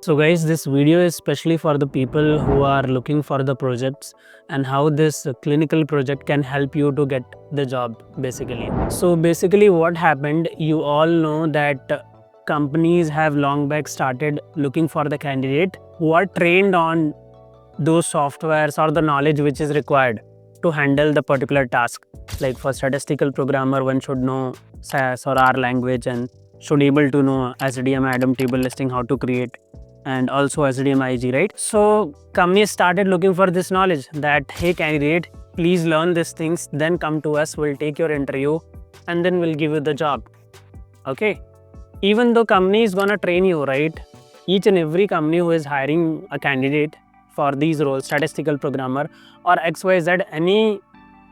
So guys, this video is especially for the people who are looking for the projects and how this clinical project can help you to get the job basically. So basically what happened, you all know that companies have long back started looking for the candidate who are trained on those softwares or the knowledge which is required to handle the particular task. Like for statistical programmer, one should know SAS or R language and should able to know SDTM Adam table listing how to create, and also SDMIG, right? So companies started looking for this knowledge that, hey candidate, please learn these things, then come to us, we'll take your interview and then we'll give you the job. Okay. Even though company is gonna train you, right? Each and every company who is hiring a candidate for these roles, statistical programmer or XYZ, any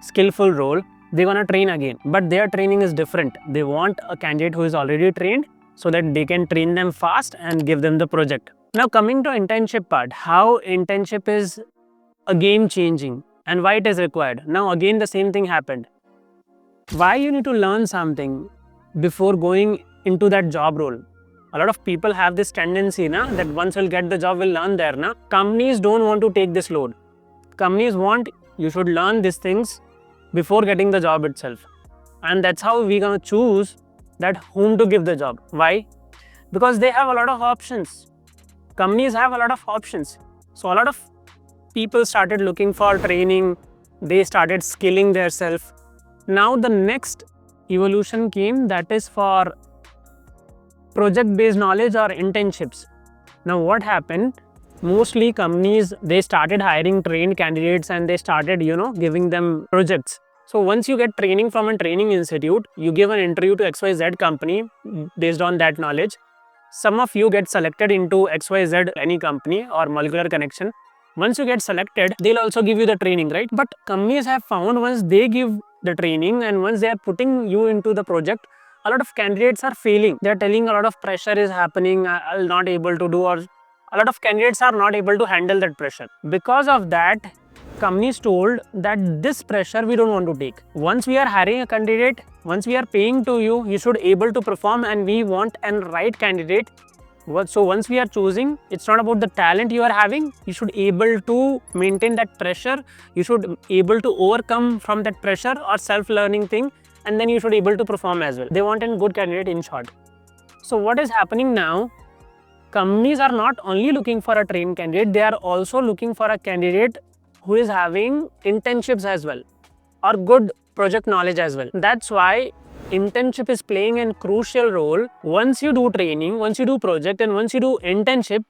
skillful role, they're gonna train again. But their training is different. They want a candidate who is already trained so that they can train them fast and give them the project. Now coming to internship part, how internship is a game changing and why it is required. Now again the same thing happened. Why you need to learn something before going into that job role? A lot of people have this tendency that once we'll get the job, we'll learn there. Companies don't want to take this load. Companies want you should learn these things before getting the job itself. And that's how we're going to choose that whom to give the job. Why? Because they have a lot of options. Companies have a lot of options. So a lot of people started looking for training. They started skilling themselves. Now the next evolution came, that is for project-based knowledge or internships. Now what happened? Mostly companies, they started hiring trained candidates and they started, giving them projects. So once you get training from a training institute, you give an interview to XYZ company based on that knowledge. Some of you get selected into XYZ, any company or molecular connection. Once you get selected, they'll also give you the training, right? But companies have found once they give the training and once they are putting you into the project, a lot of candidates are failing. They're telling a lot of pressure is happening, I'll not able to do, or a lot of candidates are not able to handle that pressure. Because of that, companies told that this pressure we don't want to take. Once we are hiring a candidate, once we are paying to you, you should able to perform and we want a right candidate. So once we are choosing, it's not about the talent you are having, you should able to maintain that pressure, you should able to overcome from that pressure or self-learning thing, and then you should able to perform as well. They want a good candidate in short. So what is happening now? Companies are not only looking for a trained candidate, they are also looking for a candidate who is having internships as well or good project knowledge as well. That's why internship is playing a crucial role. Once you do training, once you do project and once you do internship,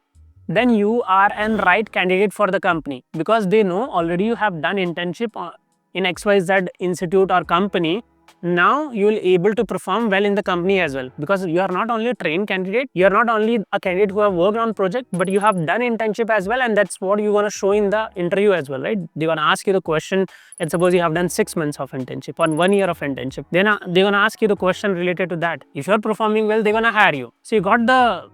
then you are a right candidate for the company because they know already you have done internship in XYZ institute or company. Now you will able to perform well in the company as well because you are not only a trained candidate, you are not only a candidate who have worked on project, but you have done internship as well, and that's what you want to show in the interview as well, right? They're going to ask you the question, and suppose you have done 6 months of internship or 1 year of internship, then they're going to ask you the question related to that. If you're performing well, they're going to hire you. So you got the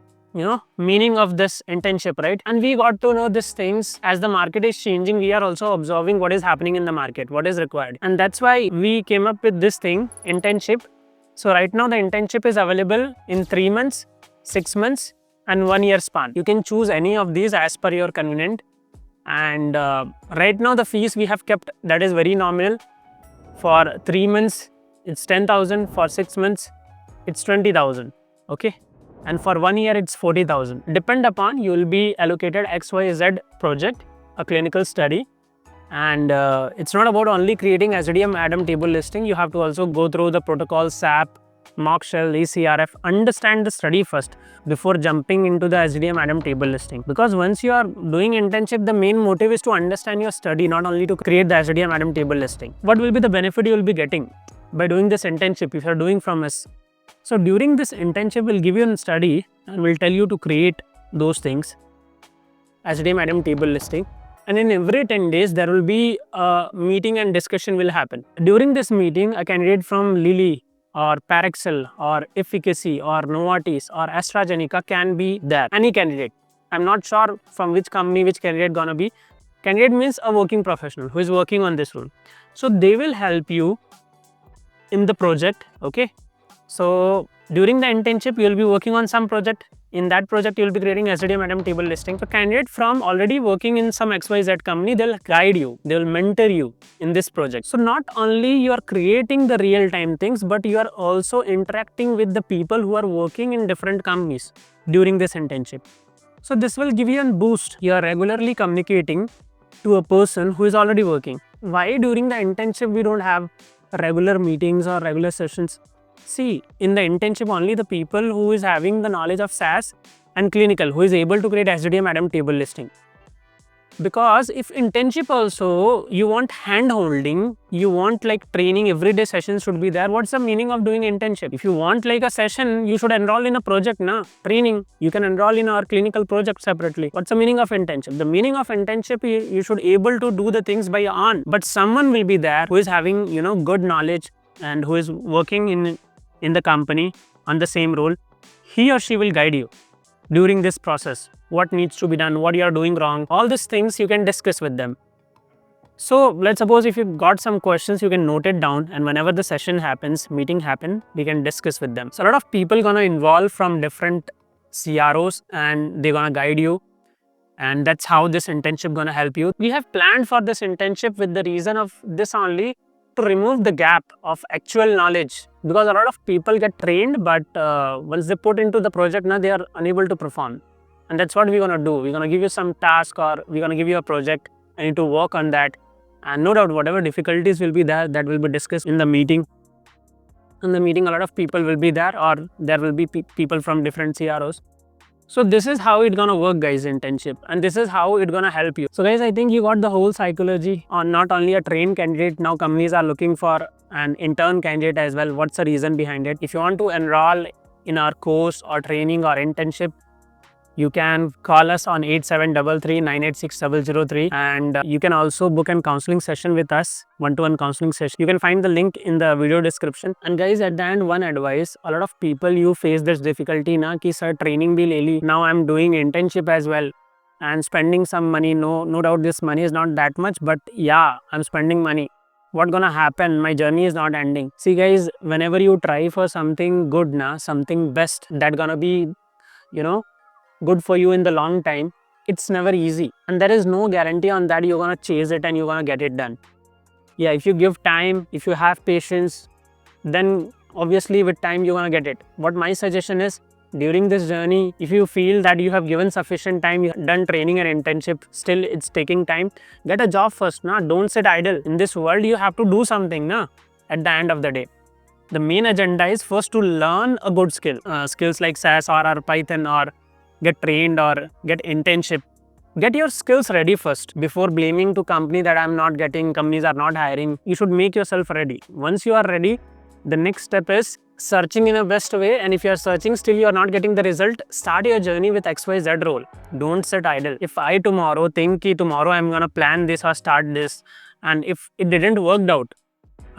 meaning of this internship, right? And we got to know these things. As the market is changing, we are also observing what is happening in the market, what is required, and that's why we came up with this thing, internship. So right now the internship is available in 3 months, 6 months and 1 year span. You can choose any of these as per your convenient. And right now the fees we have kept, that is very nominal. For 3 months it's 10,000, for 6 months it's 20,000. Okay. And for 1 year it's 40,000. Depend upon, you will be allocated XYZ project, a clinical study. And it's not about only creating SDTM Adam table listing. You have to also go through the protocol, SAP, mock shell, ECRF, understand the study first before jumping into the SDTM Adam table listing. Because once you are doing internship, the main motive is to understand your study, not only to create the SDTM Adam table listing. What will be the benefit you will be getting by doing this internship if you are doing from us? So during this internship, we'll give you a study and we'll tell you to create those things, SDTM Adam table listing. And in every 10 days, there will be a meeting and discussion will happen. During this meeting, a candidate from Lilly or Parexel or Efficacy or Novartis or AstraZeneca can be there. Any candidate. I'm not sure from which company, which candidate gonna be. Candidate means a working professional who is working on this role. So they will help you in the project, okay? So during the internship, you will be working on some project. In that project, you will be creating SDTM item table listing. So candidate from already working in some XYZ company, they'll guide you, they'll mentor you in this project. So not only you are creating the real-time things, but you are also interacting with the people who are working in different companies during this internship. So this will give you a boost. You are regularly communicating to a person who is already working. Why during the internship we don't have regular meetings or regular sessions? See, in the internship only the people who is having the knowledge of SaaS and clinical, who is able to create SDTM item table listing. Because if internship also, you want hand holding, you want like training, everyday sessions should be there. What's the meaning of doing internship? If you want like a session, you should enroll in a project, na? Training. You can enroll in our clinical project separately. What's the meaning of internship? The meaning of internship, you should able to do the things by your own. But someone will be there who is having, good knowledge and who is working in the company on the same role. He or she will guide you during this process. What needs to be done, what you are doing wrong, all these things you can discuss with them. So let's suppose if you got some questions, you can note it down, and whenever the session happens, meeting happen, we can discuss with them. So a lot of people gonna involve from different CROs and they're gonna guide you, and that's how this internship gonna help you. We have planned for this internship with the reason of this only, to remove the gap of actual knowledge, because a lot of people get trained, but once they put into the project, now they are unable to perform. And that's what we're gonna do. We're gonna give you some task, or we're gonna give you a project and you need to work on that. And no doubt, whatever difficulties will be there, that will be discussed in the meeting. In the meeting, a lot of people will be there, or there will be people from different CROs. So this is how it's gonna work, guys, internship, and this is how it's gonna help you. So guys, I think you got the whole psychology on not only a trained candidate. Now companies are looking for an intern candidate as well. What's the reason behind it? If you want to enroll in our course or training or internship, you can call us on 8733-986-003, and you can also book a counseling session with us, one-to-one counseling session. You can find the link in the video description. And guys, at the end, one advice: a lot of people, you face this difficulty na ki sir training bhi le li, now I'm doing internship as well and spending some money. No doubt this money is not that much, but yeah, I'm spending money. What gonna happen? My journey is not ending. See guys, whenever you try for something good, something best, that gonna be, good for you in the long time, it's never easy, and there is no guarantee on that you're gonna chase it and you're gonna get it done. Yeah, if you give time, if you have patience, then obviously with time you're gonna get it. What my suggestion is, during this journey, if you feel that you have given sufficient time, you have done training and internship, still it's taking time, get a job first. Don't sit idle. In this world, you have to do something at the end of the day. The main agenda is first to learn a good skill. Skills like SaaS or Python, or get trained or get internship. Get your skills ready first before blaming to company that I'm not getting, companies are not hiring. You should make yourself ready. Once you are ready, the next step is searching in a best way. And if you are searching, still you are not getting the result, start your journey with XYZ role. Don't sit idle. If I tomorrow think कि tomorrow I'm gonna plan this or start this, and if it didn't work out,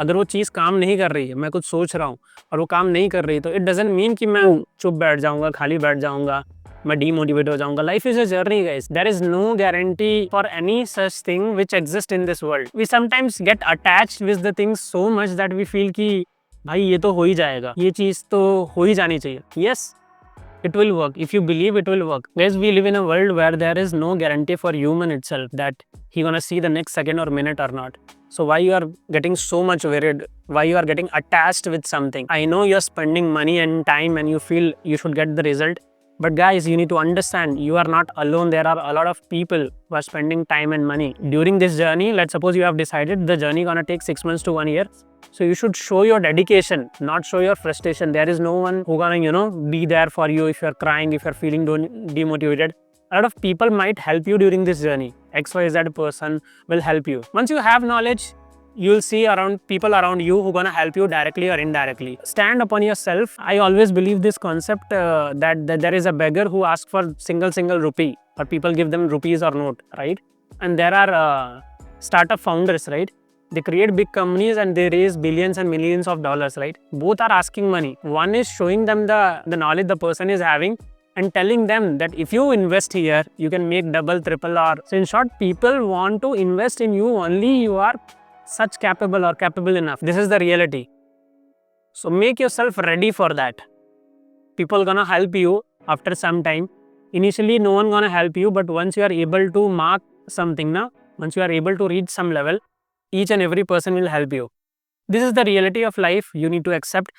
अगर वो चीज़ काम नहीं कर रही है, मैं कुछ सोच रहा हूँ और वो काम नहीं कर रही, तो इट डजंट मीन कि मैं चुप बैठ जाऊँगा, खाली बैठ जाऊँगा, मैं डीमोटिवेट हो जाऊंगा. Life is a journey guys. There is no guarantee for any such thing which exist in this world. We sometimes get attached with the things so much that we feel कि भाई ये तो हो ही जाएगा, ये चीज तो हो ही जानी चाहिए. Yes, it will work. If you believe, it will work. Guys, we live in a world where there is no guarantee for human itself that he gonna see the next second or minute or not. So why you are getting so much worried? Why you are getting attached with something? I know you're spending money and time and you feel you should get the result. But guys, you need to understand, you are not alone. There are a lot of people who are spending time and money. During this journey, let's suppose you have decided the journey gonna take 6 months to 1 year. So you should show your dedication, not show your frustration. There is no one who gonna, be there for you if you're crying, if you're feeling demotivated. A lot of people might help you during this journey. XYZ person will help you. Once you have knowledge, you'll see people around you who gonna help you directly or indirectly. Stand upon yourself. I always believe this concept that there is a beggar who asks for single rupee, or people give them rupees or note, right? And there are startup founders, right? They create big companies and they raise billions and millions of dollars, right? Both are asking money. One is showing them the knowledge the person is having and telling them that if you invest here, you can make double, triple, or... So in short, people want to invest in you only you are such capable or capable enough. This is the reality. So make yourself ready for that. People gonna help you after some time. Initially, no one gonna help you, but once you are able to mark something, na, once you are able to reach some level, each and every person will help you. This is the reality of life you need to accept.